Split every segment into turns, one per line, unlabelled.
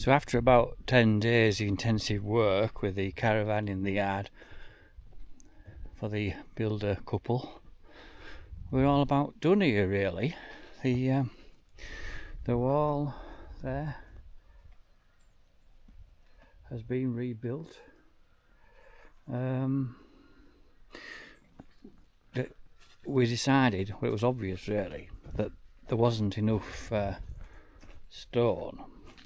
So after about 10 days of intensive work with the caravan in the yard for the builder couple, we're all about done here really. The wall there has been rebuilt. We decided, well, it was obvious really, that there wasn't enough stone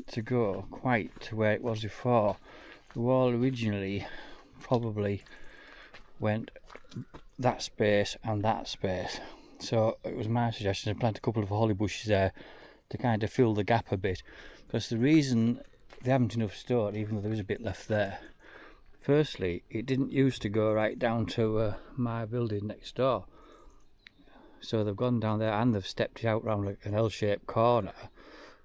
to go quite to where it was before. The wall originally probably went that space and that space, so it was my suggestion to plant a couple of holly bushes there to kind of fill the gap a bit, because the reason they haven't enough stone, even though there is a bit left there, firstly, it didn't used to go right down to my building next door, so they've gone down there and they've stepped it out round like an L-shaped corner.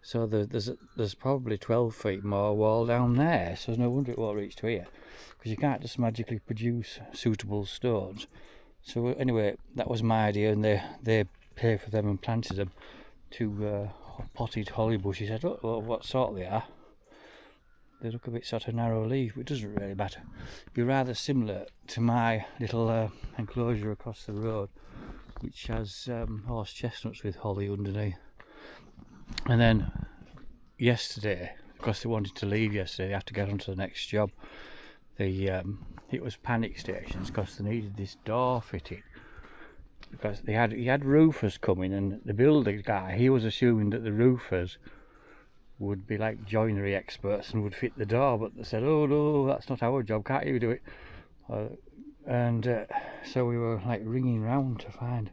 So there's probably 12 feet more wall down there, so there's no wonder it won't reach to here, because you can't just magically produce suitable stones. So anyway, that was my idea, and they paid for them and planted them, two potted holly bushes. I don't know what sort they are. They look a bit sort of narrow leaf, but it doesn't really matter. It'd be rather similar to my little enclosure across the road, which has horse chestnuts with holly underneath. And then yesterday, because they wanted to leave yesterday, they had to get on to the next job. It was panic stations because they needed this door fitted, because he had roofers coming, and the builder guy, he was assuming that the roofers would be like joinery experts and would fit the door, but they said, oh no, that's not our job, can't you do it? So we were like ringing round to find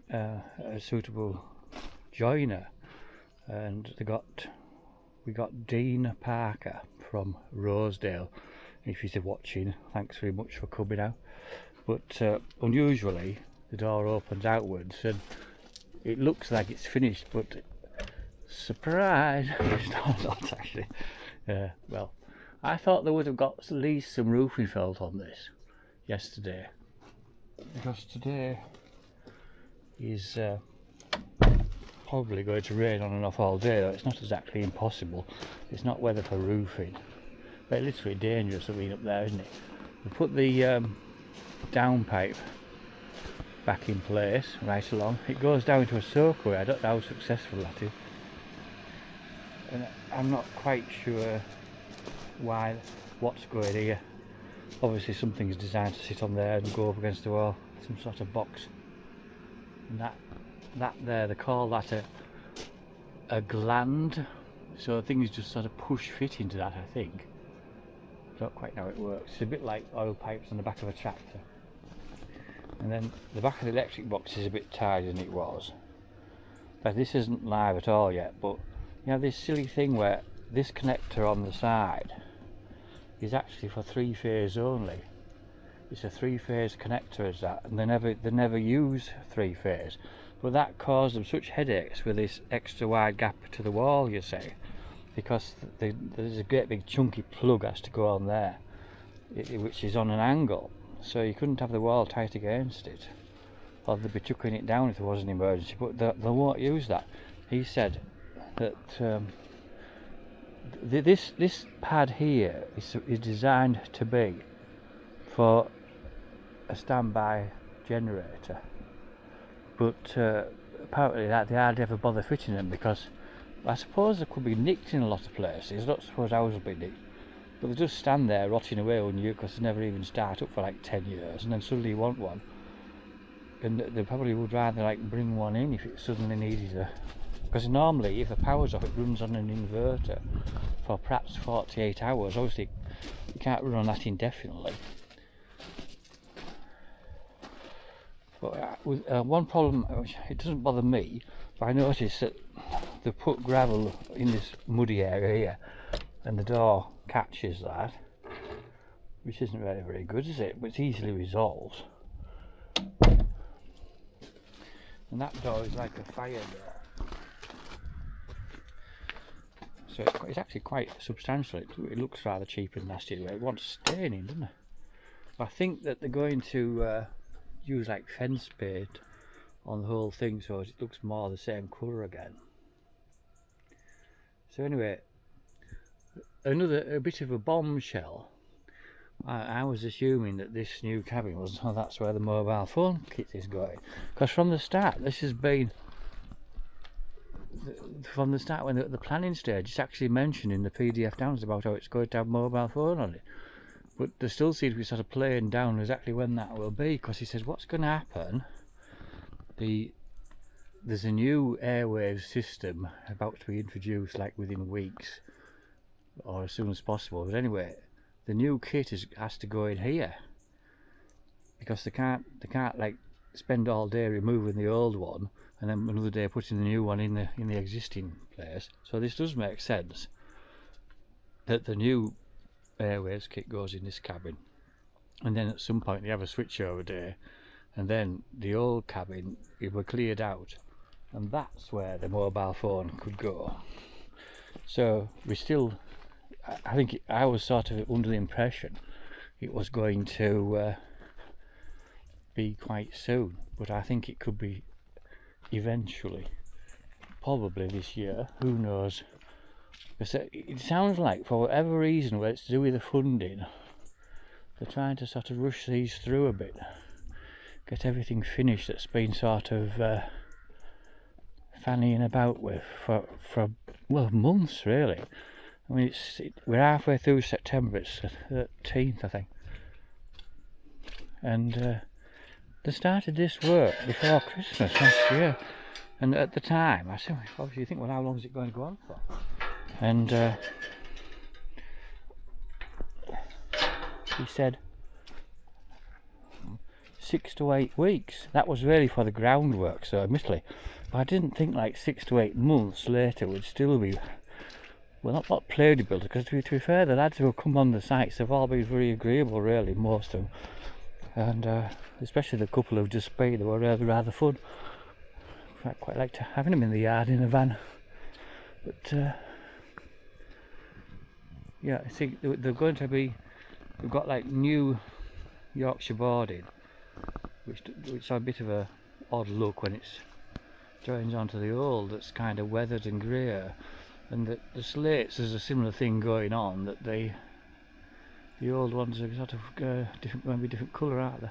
a suitable joiner, and we got Dean Parker from Rosedale. If he's watching, thanks very much for coming out. But unusually, the door opens outwards and it looks like it's finished, but surprise, it's not actually. Well, I thought they would have got at least some roofing felt on this yesterday, because today is probably going to rain on and off all day, though it's not exactly impossible. It's not weather for roofing, but it's literally dangerous to being up there, isn't it? We put the downpipe back in place right along. It goes down into a soakaway. I don't know how successful that is, and I'm not quite sure what's going here. Obviously something's designed to sit on there and go up against the wall, some sort of box. And that there, they call that a gland, so things just sort of push fit into that, I think. I don't quite know how it works. It's a bit like oil pipes on the back of a tractor. And then the back of the electric box is a bit tighter than it was. But this isn't live at all yet, but you have this silly thing where this connector on the side is actually for 3-phase only. It's a 3-phase connector, is that, and they never use 3-phase. But that caused them such headaches with this extra wide gap to the wall, you see, because there's a great big chunky plug has to go on there, which is on an angle, so you couldn't have the wall tight against it, or they'd be chucking it down if there was an emergency. But they won't use that. He said that this pad here is designed to be for a standby generator, but apparently that they hardly ever bother fitting them, because I suppose they could be nicked in a lot of places. I don't suppose ours will be nicked, but they just stand there rotting away on you because they never even start up for like 10 years, and then suddenly you want one, and they probably would rather like bring one in if it suddenly needed because normally if the power's off it runs on an inverter for perhaps 48 hours. Obviously you can't run on that indefinitely. But with one problem, which it doesn't bother me, but I noticed that they put gravel in this muddy area here, and the door catches that, which isn't really very good, is it? But it's easily resolved. And that door is like a fire door. So it's actually quite substantial. It looks rather cheap and nasty. It wants staining, doesn't it? But I think that they're going to use like fence paint on the whole thing, so it looks more the same colour again. So anyway, a bit of a bombshell. I was assuming that this new cabin was, that's where the mobile phone kit is going, because from the start this has been, from the start when the planning stage, it's actually mentioned in the PDF downs about how it's going to have mobile phone on it, but there still seems to be sort of playing down exactly when that will be, because he says what's going to happen, there's a new airwave system about to be introduced, like within weeks or as soon as possible, but anyway, the new kit has to go in here, because they can't like spend all day removing the old one and then another day putting the new one in the existing place. So this does make sense that the new airwaves kit goes in this cabin, and then at some point they have a switchover day, and then the old cabin, it were cleared out, and that's where the mobile phone could go. So we still, I think I was sort of under the impression it was going to be quite soon, but I think it could be eventually, probably this year, who knows. Because it sounds like, for whatever reason, whether it's to do with the funding, they're trying to sort of rush these through a bit, get everything finished that's been sort of fannying about with for well, months really. I mean, we're halfway through September, it's the 13th I think, and they started this work before Christmas last year, and at the time I said, obviously you think, well, how long is it going to go on for? And he said 6 to 8 weeks. That was really for the groundwork, so admittedly, but I didn't think like 6 to 8 months later would still be, well, not played builder, because to be fair, the lads who have come on the sites have all been very agreeable, really, most of them, and especially the couple who've just been, they were rather fun. I quite liked having them in the yard in a van, but yeah, I think they're going to be, we've got like new Yorkshire boarding, which are a bit of a odd look when it's joins onto the old that's kind of weathered and grey, and the slates, there's a similar thing going on, that the old ones are sort of different, going to be different colour, aren't they?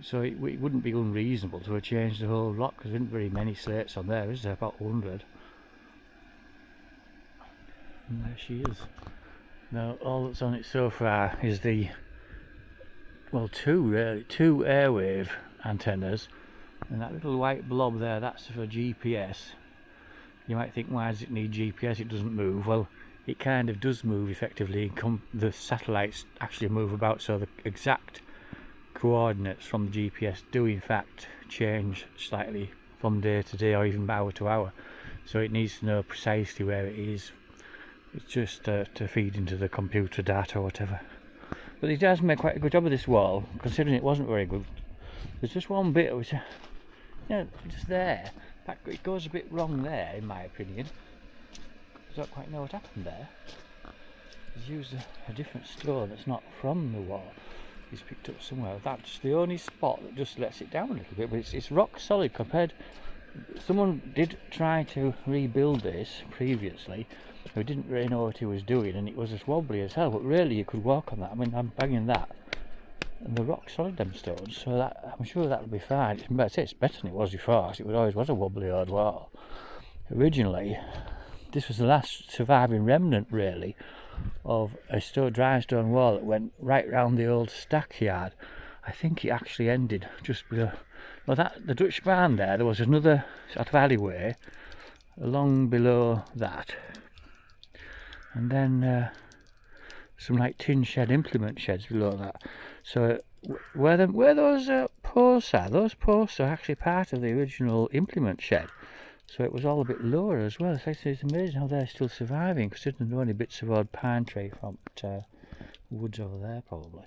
So it wouldn't be unreasonable to have changed the whole lot, because there isn't very many slates on there, is there? About 100. And there she is. Now all that's on it so far is the, well, two airwave antennas, and that little white blob there, that's for GPS. You might think, why does it need GPS? It doesn't move. Well, it kind of does move effectively. The satellites actually move about, so the exact coordinates from the GPS do in fact change slightly from day to day or even hour to hour, so it needs to know precisely where it is. It's just to feed into the computer data or whatever. But it does make quite a good job of this wall, considering it wasn't very good. There's just one bit which, just there. In fact, it goes a bit wrong there, in my opinion. I don't quite know what happened there. He's used a different stone that's not from the wall. He's picked up somewhere. That's the only spot that just lets it down a little bit, but it's rock solid compared. Someone did try to rebuild this previously, who didn't really know what he was doing, and it was as wobbly as hell, but really you could walk on that. I mean, I'm banging that, and the rock solid, them stones, so that I'm sure that'll be fine. It's better than it was before, because it always was a wobbly old wall. Originally, this was the last surviving remnant, really, of a dry stone wall that went right round the old stackyard. I think it actually ended just below, well, the Dutch barn there was another sort of alleyway along below that, and then some like tin shed, implement sheds below that. So where those posts are actually part of the original implement shed. So it was all a bit lower as well. It's amazing how they're still surviving, considering there are only bits of odd pine tree from woods over there probably.